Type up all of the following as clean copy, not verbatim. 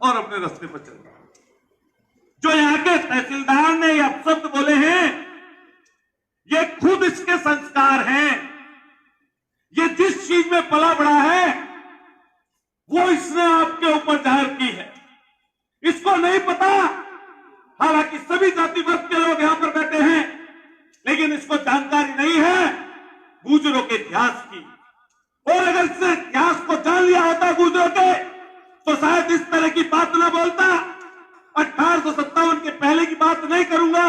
और अपने रास्ते पर चल रहा है। जो यहाँ के तहसीलदार ने ये अपशब्द बोले हैं, ये खुद इसके संस्कार हैं। ये जिस चीज में पला बड़ा है वो इसने आपके ऊपर जाहिर की है। इसको नहीं पता, हालांकि सभी जाति वर्ग के लोग यहां पर बैठे हैं, लेकिन इसको जानकारी नहीं है गुर्जरों के इतिहास की। और अगर इसने इतिहास को जान लिया होता गुर्जरों के, तो शायद इस तरह की बात ना बोलता। 1857 के पहले की बात नहीं करूंगा,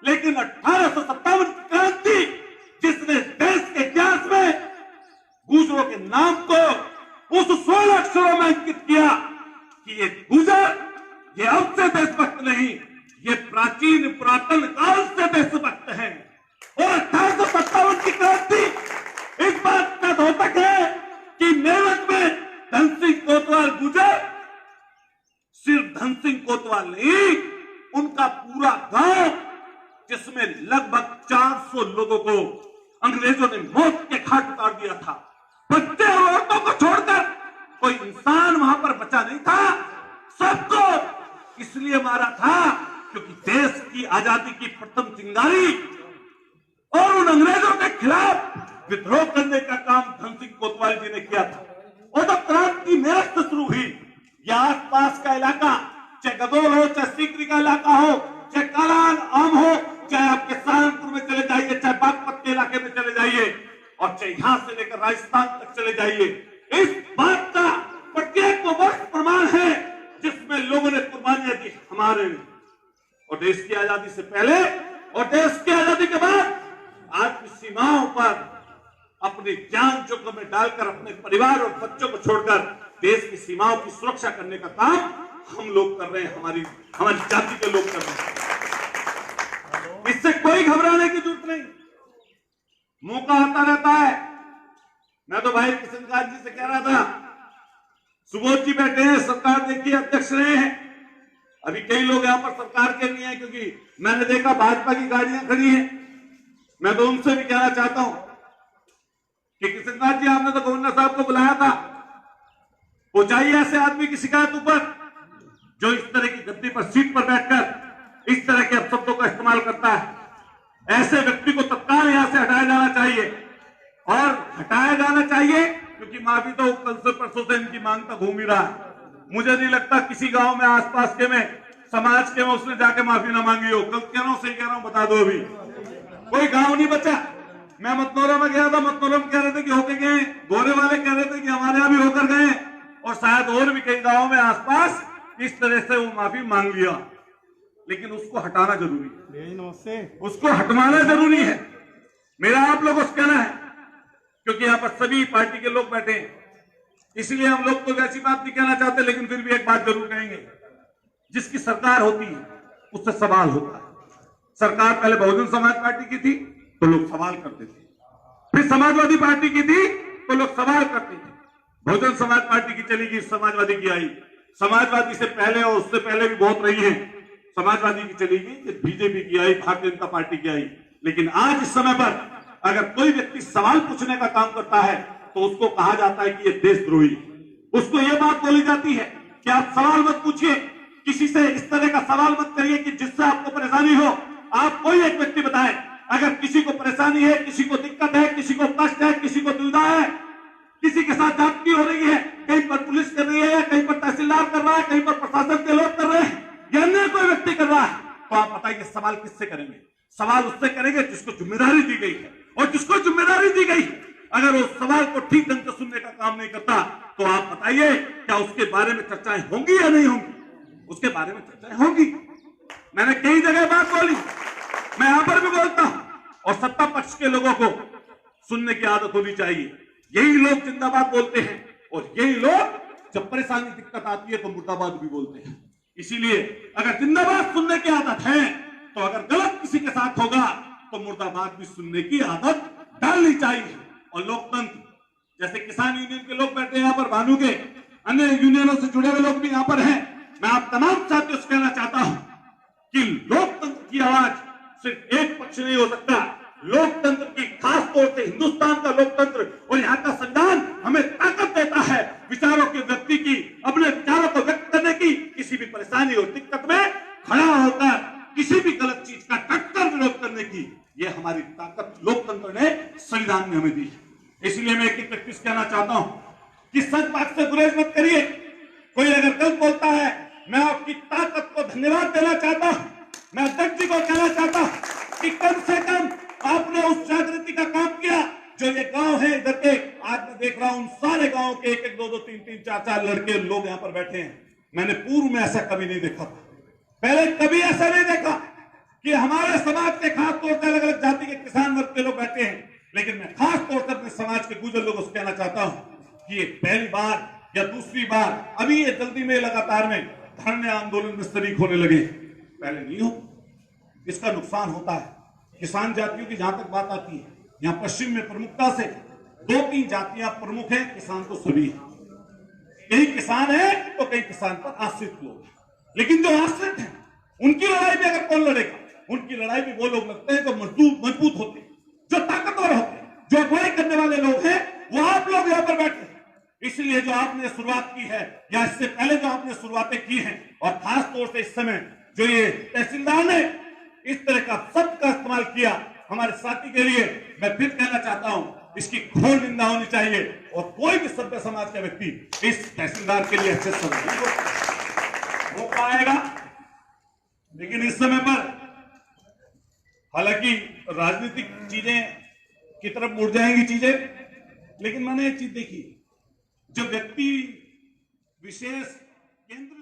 लेकिन 1857 की क्रांति जिसने देश के इतिहास में गुर्जरों के नाम को उस 16 अक्षरों में अंकित किया कि ये गुर्जर, ये अब से देशभक्त नहीं, ये प्राचीन पुरातन काल से देशभक्त है। और 1857 की क्रांति इस बात का द्योतक है कि मेरठ में धन सिंह कोतवाल गुर्जर, सिर्फ धन सिंह कोतवाल नहीं, उनका पूरा गांव, जिसमें लगभग 400 लोगों को अंग्रेजों ने मौत के घाट उतार दिया था। बच्चे और औरतों को छोड़कर कोई इंसान वहां पर बचा नहीं था। सबको इसलिए मारा था क्योंकि देश की आजादी की प्रथम चिंगारी और उन अंग्रेजों के खिलाफ विद्रोह करने का काम धन सिंह कोतवाल जी ने किया था। और तो क्रांति मेरठ से शुरू हुई। यह आसपास का इलाका, चाहे गदोल हो, चाहे सीकरी का इलाका हो, चाहे कालान आम हो, चाहे आपके सहारनपुर में चले जाइए, चाहे बागपत के इलाके में चले जाइए, और चाहे यहां से लेकर राजस्थान तक चले जाइए, इस बात का प्रत्येक वर्ष प्रमाण है जिसमें लोगों ने कुर्बानियां दी हमारे लिए। और देश की आजादी से पहले और देश की आजादी के बाद आज की सीमाओं पर अपनी जान जोखिम में डालकर अपने परिवार और बच्चों को छोड़कर देश की सीमाओं की सुरक्षा करने का काम हम लोग कर रहे हैं, हमारी जाति के लोग कर रहे हैं। इससे कोई घबराने की जरूरत नहीं। मौका आता रहता है। मैं तो भाई किशनकांत जी से कह रहा था, सुबोध जी बैठे हैं, सरकार देखिए अध्यक्ष रहे हैं। अभी कई लोग यहां पर सरकार के नहीं है, क्योंकि मैंने देखा भाजपा की गाड़ियां खड़ी हैं। मैं तो उनसे भी कहना चाहता हूं कि किशनकांत जी, आपने तो गवर्नर साहब को बुलाया था, पहुंचाइए ऐसे आदमी की शिकायत ऊपर जो इस तरह की गद्दी पर, सीट पर बैठकर इस तरह के अपशब्दों का इस्तेमाल करता है। ऐसे व्यक्ति को तत्काल यहां से हटाया जाना चाहिए। और हटाया जाना चाहिए क्योंकि माफी तो कल से परसों से इनकी मांग तक घूम ही रहा है। मुझे नहीं लगता किसी गांव में, आसपास के में, समाज के में उसने जाके माफी ना मांगी हो। कल कह रहा हूं, सही कह रहा हूं, बता दो। अभी कोई गांव नहीं बचा। मैं मतनौरा में गया था, मतनौरा में कह रहे थे कि होके गए, गोरे वाले कह रहे थे कि हमारे यहां भी होकर गए, और शायद और भी कई गांवों में आसपास इस तरह से वो माफी मांग लिया। लेकिन उसको हटाना जरूरी है, उसको हटवाना जरूरी है। मेरा आप लोगों से कहना है, क्योंकि यहां पर सभी पार्टी के लोग बैठे हैं, इसलिए हम लोग तो ऐसी बात नहीं कहना चाहते, लेकिन फिर भी एक बात जरूर कहेंगे। जिसकी सरकार होती है उससे सवाल होता है। सरकार पहले बहुजन समाज पार्टी की थी तो लोग सवाल करते थे, फिर समाजवादी पार्टी की थी तो लोग सवाल करते थे। बहुजन समाज पार्टी की चली गई, समाजवादी की आई। समाजवादी से पहले और उससे पहले भी बहुत रही है। समाजवादी की चली गई, बीजेपी की आई, भारतीय जनता पार्टी की आई। लेकिन आज इस समय पर अगर कोई व्यक्ति सवाल पूछने का काम करता है तो उसको कहा जाता है कि ये देशद्रोही। उसको ये बात बोली जाती है कि आप सवाल मत पूछिए, किसी से इस तरह का सवाल मत करिए कि जिससे आपको परेशानी हो। आप कोई एक व्यक्ति बताएं, अगर किसी को परेशानी है, किसी को दिक्कत है, किसी को कष्ट है, किसी को दुविधा है, किसी के साथ जाति हो रही है, कहीं पर पुलिस कर रही है, कहीं पर तहसीलदार कर रहा है, कहीं पर प्रशासन के लोग कर रहे हैं, या अन्य कोई व्यक्ति कर रहा है, तो आप बताइए सवाल किससे करेंगे? सवाल उससे करेंगे जिसको जिम्मेदारी दी गई है। और जिसको जिम्मेदारी दी गई है, अगर उस सवाल को ठीक ढंग से सुनने का काम नहीं करता, तो आप बताइए क्या उसके बारे में चर्चाएं होंगी या नहीं होंगी? उसके बारे में चर्चाएं होंगी। मैंने कई जगह बात बोली, मैं यहां पर भी बोलता हूं। और सत्ता पक्ष के लोगों को सुनने की आदत होनी चाहिए। यही लोग जिंदाबाद बोलते हैं, और यही लोग जब परेशानी दिक्कत आती है तो मुर्दाबाद भी बोलते हैं। इसीलिए अगर जिंदाबाद सुनने की आदत है, तो अगर गलत किसी के साथ होगा तो मुर्दाबाद भी सुनने की आदत डालनी चाहिए। और लोकतंत्र, जैसे किसान यूनियन के लोग बैठे हैं यहाँ पर, भानु के अन्य यूनियनों से जुड़े हुए लोग भी यहाँ पर हैं, मैं आप तमाम साथियों से कहना चाहता हूं कि लोकतंत्र की आवाज सिर्फ एक पक्ष नहीं हो सकता। लोकतंत्र की, खास तौर से हिंदुस्तान का लोकतंत्र और यहाँ का संविधान हमें ताकत देता है विचारों के व्यक्ति की, अपने विचारों को व्यक्त करने की, किसी भी परेशानी और दिक्कत में खड़ा होकर किसी भी गलत चीज का टक्कर विरोध करने की ये हमारी ताकत लोकतंत्र ने संविधान में हमें दी है। इसलिए मैं एक प्रैक्टिस कहना चाहता हूं कि सच बात से गुरेज मत करिए। कोई अगर गलत बोलता है, मैं आपकी ताकत को धन्यवाद देना चाहता हूं। मैं अध्यक्ष जी को कहना चाहता हूं कि कम से कम आपने उस जागृति का काम किया। जो ये गांव है इधर के, आज मैं देख रहा हूं उन सारे गांव के 1-1, 2-2, 3-3, 4-4 लड़के लोग यहां पर बैठे हैं। मैंने पूर्व में ऐसा कभी नहीं देखा था, पहले कभी ऐसा नहीं देखा कि हमारे समाज के खास तौर से अलग अलग जाति के किसान वर्ग के लोग बैठे हैं। लेकिन मैं खास तौर से अपने समाज के गुजर लोगों से कहना चाहता हूं कि ये पहली बार या दूसरी बार अभी ये जल्दी में लगातार में धरने आंदोलन में शरीक होने लगे। पहले नहीं हो, इसका नुकसान होता है। किसान जातियों की जहां तक बात आती है, यहाँ पश्चिम में प्रमुखता से 2-3 जातियां प्रमुख हैं, किसान तो सभी है। कहीं किसान है तो कहीं किसान पर आश्रित लोग हैं। लेकिन जो आश्रित हैं उनकी लड़ाई भी अगर कौन लड़ेगा, उनकी लड़ाई भी वो लोग लगते हैं जो मजबूत होते हैं, जो ताकतवर होते हैं, जो अगुवाई करने वाले लोग हैं, वो आप लोग यहाँ पर बैठे हैं। इसलिए जो आपने शुरुआत की है या इससे पहले जो आपने शुरुआतें की हैं, और खास तौर से इस समय जो ये तहसीलदार ने इस तरह का शब्द का इस्तेमाल किया हमारे साथी के लिए, मैं फिर कहना चाहता हूं इसकी घोर निंदा होनी चाहिए। और कोई भी सभ्य समाज का व्यक्ति इस तहसीलदार के लिए अच्छे शब्द नहीं हो पाएगा। लेकिन इस समय पर हालांकि राजनीतिक चीजें की तरफ मुड़ जाएंगी चीजें, लेकिन मैंने एक चीज देखी, जो व्यक्ति विशेष केंद्र